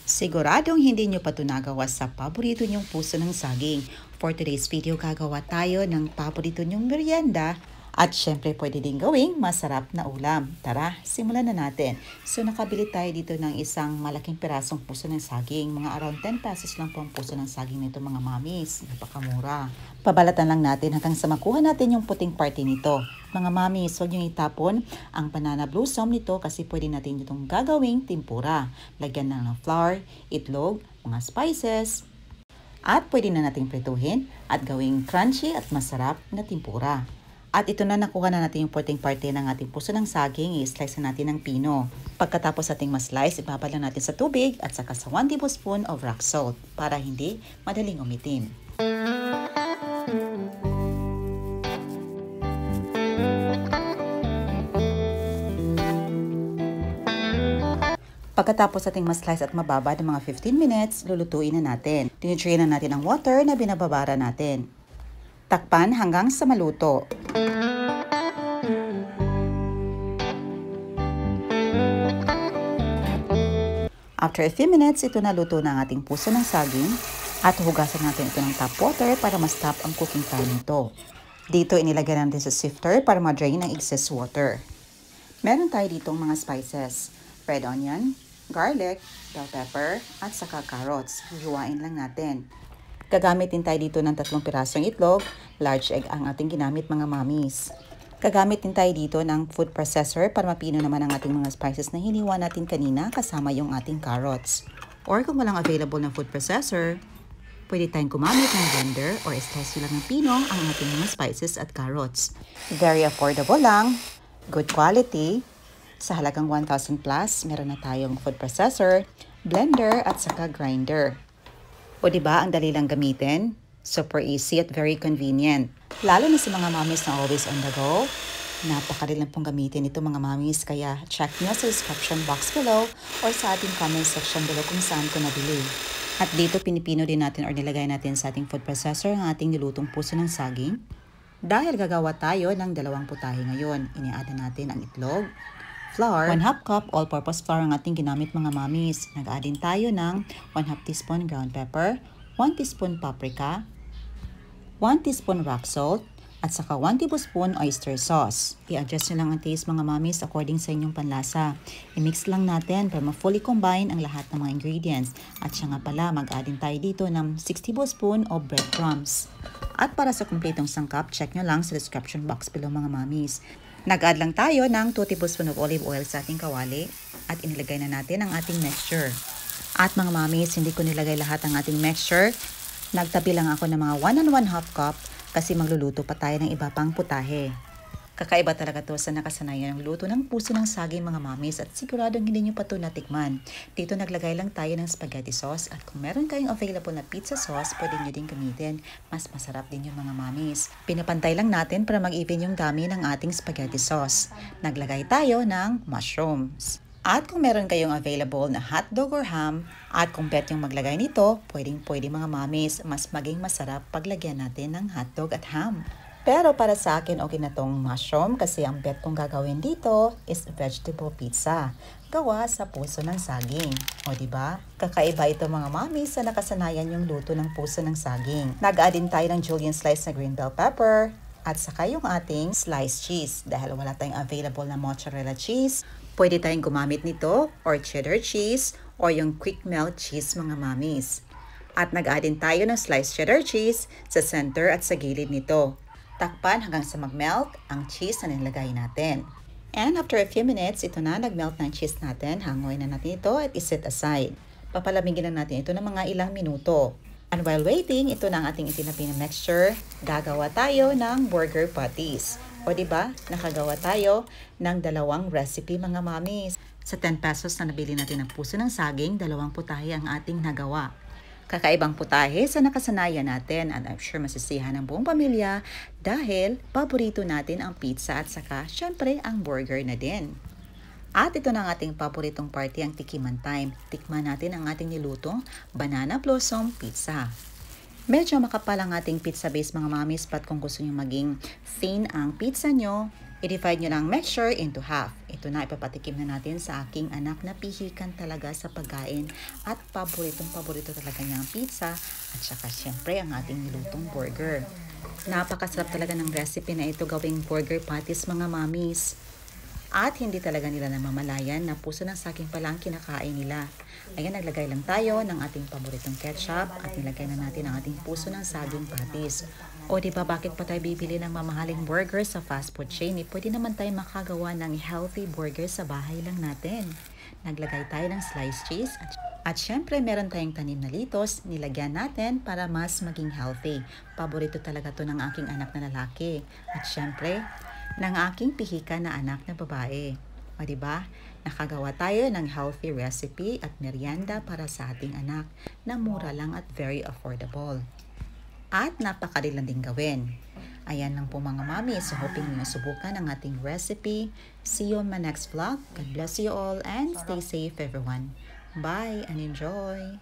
Siguradong hindi nyo pa ito nagawa sa paborito nyong puso ng saging. For today's video, gagawa tayo ng paborito nyong merienda at syempre pwede din gawing masarap na ulam. Tara, simulan na natin. So nakabili tayo dito ng isang malaking pirasong puso ng saging. Mga around 10 pesos lang po ang puso ng saging nito mga mamis. Napakamura. Pabalatan lang natin hanggang sa makuha natin yung puting party nito. Mga mamis, huwag nyo itapon ang banana blossom nito kasi pwede natin itong gagawing tempura. Lagyan ng flour, itlog, mga spices, at pwede na nating prituhin at gawing crunchy at masarap na tempura. At ito na, nakuha na natin yung puting parte ng ating puso ng saging. I-slice na natin ng pino. Pagkatapos ating ma-slice, ibabad lang natin sa tubig at saka sa 1 tablespoon of rock salt para hindi madaling umitim. Pagkatapos ating ma-slice at mababad ng mga 15 minutes, lulutuin na natin. Tinitrain na natin ang water na binababara natin. Takpan hanggang sa maluto. After a few minutes, ito na luto na ang ating puso ng saging at hugasan natin ito ng tap water para ma-stop ang cooking time nito. Dito inilagay natin sa sifter para ma-drain ang excess water. Meron tayo ditong mga spices, red onion, garlic, bell pepper, at saka carrots. Hihiwain lang natin. Gagamit din tayo dito ng 3 pirasong itlog, large egg ang ating ginamit mga mamis. Gagamit din tayo dito ng food processor para mapino naman ang ating mga spices na hiniwa natin kanina kasama yung ating carrots. Or kung walang available na food processor, pwede tayong gumamit ng blender or slice lang ng pino ang ating mga spices at carrots. Very affordable lang, good quality. Sa halagang 1,000 plus, meron na tayong food processor, blender at saka grinder. O diba, ang dali lang gamitin? Super easy at very convenient. Lalo na sa mga mamis na always on the go. Napakadali lang pong gamitin ito mga mamis, kaya check nyo sa description box below or sa ating comment section below kung saan ko nabili. At dito pinipino din natin or nilagay natin sa ating food processor ang ating nilutong puso ng saging. Dahil gagawa tayo ng 2 putahe ngayon, iniada natin ang itlog, flour, 1/2 cup all-purpose flour ang ating ginamit mga mamis. Nag-add din tayo ng 1/2 teaspoon ground pepper, 1 teaspoon paprika, 1 teaspoon rock salt, at saka 1 tablespoon oyster sauce. I-adjust nyo lang ang taste mga mamis according sa inyong panlasa. I-mix lang natin para ma-fully combine ang lahat ng mga ingredients. At siya nga pala, mag-add din tayo dito ng 6 tablespoon of breadcrumbs. At para sa kumpletong sangkap, check nyo lang sa description box below mga mamis. Nag-add lang tayo ng 2 tablespoon of olive oil sa ating kawali at inilagay na natin ang ating mixture. At mga mamis, hindi ko nilagay lahat ang ating mixture. Nagtabi lang ako ng mga 1 and 1/2 cup kasi magluluto pa tayo ng iba pang putahe. Kakaiba talaga to sa nakasanayan ng luto ng puso ng saging mga mamis at siguradong hindi nyo pa to natikman. Dito naglagay lang tayo ng spaghetti sauce at kung meron kayong available na pizza sauce, pwede nyo din gamitin. Mas masarap din yung mga mamis. Pinapantay lang natin para mag-even yung dami ng ating spaghetti sauce. Naglagay tayo ng mushrooms. At kung meron kayong available na hotdog or ham, at kung bet yung maglagay nito, pwede mga mamis, mas maging masarap paglagyan natin ng hotdog at ham. Pero para sa akin, okay na tong mushroom kasi ang bet kong gagawin dito is vegetable pizza. Gawa sa puso ng saging. O diba? Kakaiba ito mga mamis sa nakasanayan yung luto ng puso ng saging. Nag-add din tayo ng julienne slice na green bell pepper at saka yung ating sliced cheese. Dahil wala tayong available na mozzarella cheese, pwede tayong gumamit nito or cheddar cheese or yung quick melt cheese mga mamis. At nag-add din tayo ng sliced cheddar cheese sa center at sa gilid nito. Takpan hanggang sa mag-melt ang cheese na nilagay natin. And after a few minutes, ito na, nag-melt ng cheese natin. Hangoy na natin ito at iset aside. Papalamigin na natin ito ng mga ilang minuto. And while waiting, ito na ang ating itinapi na mixture. Gagawa tayo ng burger patties. O diba, nakagawa tayo ng 2 recipe mga mamis. Sa 10 pesos na nabili natin ng puso ng saging, 2 putahe ang ating nagawa. Kakaibang putahe sa nakasanayan natin and I'm sure masisiyahan ng buong pamilya dahil paborito natin ang pizza at saka syempre ang burger na din. At ito na ang ating paboritong party, ang tikiman time. Tikman natin ang ating nilutong banana blossom pizza. Medyo makapal ang ating pizza base mga mamis, but kung gusto nyo maging thin ang pizza nyo, I-divide nyo ng mixture into half. Ito na, ipapatikim na natin sa aking anak na pihikan talaga sa pagkain at paboritong-paborito talaga niya ang pizza at saka syempre ang ating nilutong burger. Napakasarap talaga ng recipe na ito gawing burger patties mga mamis. At hindi talaga nila namamalayan na puso ng saging pala ang kinakain nila. Ayan, naglagay lang tayo ng ating paboritong ketchup at nilagay na natin ang ating puso ng saging patties. O diba bakit pa tayo bibili ng mamahaling burger sa fast food chain? Pwede naman tayo makagawa ng healthy burger sa bahay lang natin. Naglagay tayo ng sliced cheese at syempre meron tayong tanim na litos, nilagyan natin para mas maging healthy. Paborito talaga to ng aking anak na lalaki. At syempre, ng aking pihika na anak na babae. O diba? Nakagawa tayo ng healthy recipe at merienda para sa ating anak na mura lang at very affordable. At napakadali lang din gawin. Ayan lang po mga mami. So hoping nyo subukan ang ating recipe. See you on my next vlog. God bless you all and stay safe everyone. Bye and enjoy!